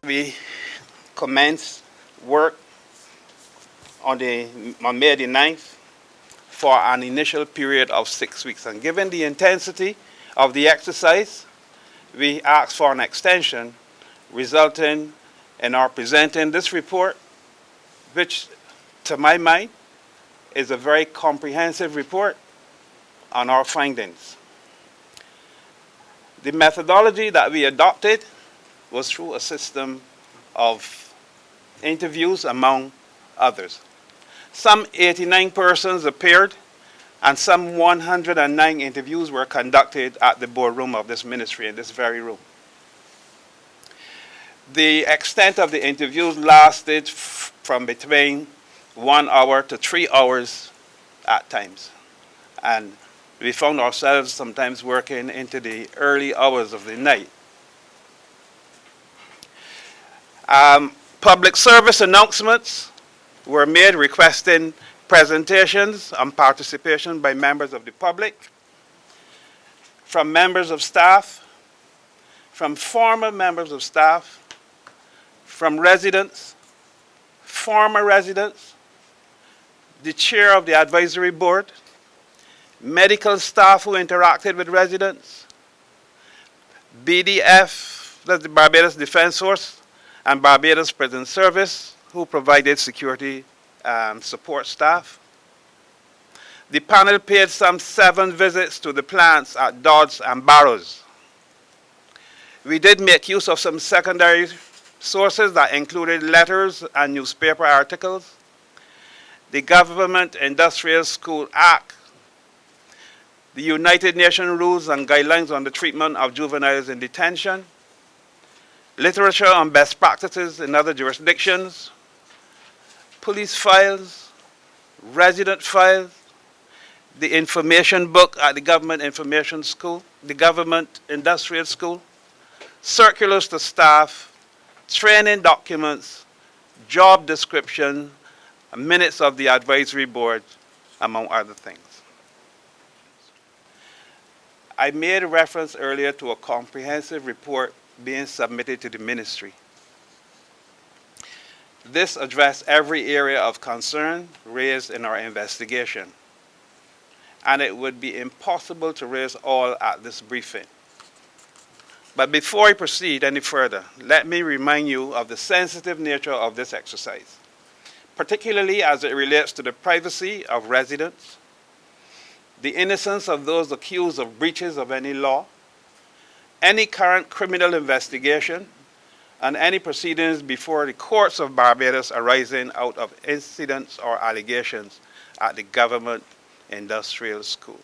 we commenced work on May the 9th for an initial period of 6 weeks. And given the intensity of the exercise, we asked for an extension, resulting in our presenting this report, which, to my mind, is a very comprehensive report on our findings. The methodology that we adopted was through a system of interviews, among others. Some 89 persons appeared, and some 109 interviews were conducted at the boardroom of this ministry, in this very room. The extent of the interviews lasted from between 1 hour to 3 hours at times. And we found ourselves sometimes working into the early hours of the night. Public service announcements were made requesting presentations and participation by members of the public, from members of staff, from former members of staff, from residents, former residents, the chair of the advisory board, medical staff who interacted with residents, BDF, that's the Barbados Defense Force, and Barbados Prison Service, who provided security support staff. The panel paid some 7 visits to the plants at Dodds and Barrows. We did make use of some secondary sources that included letters and newspaper articles, the Government Industrial School Act, the United Nations Rules and Guidelines on the Treatment of Juveniles in Detention, literature on best practices in other jurisdictions, police files, resident files, the information book at the Government Information School, the Government Industrial School, circulars to staff, training documents, job description, minutes of the advisory board, among other things. I made a reference earlier to a comprehensive report being submitted to the ministry. This addressed every area of concern raised in our investigation, and it would be impossible to raise all at this briefing. But before I proceed any further, let me remind you of the sensitive nature of this exercise, particularly as it relates to the privacy of residents, the innocence of those accused of breaches of any law, any current criminal investigation, and any proceedings before the courts of Barbados arising out of incidents or allegations at the Government Industrial School.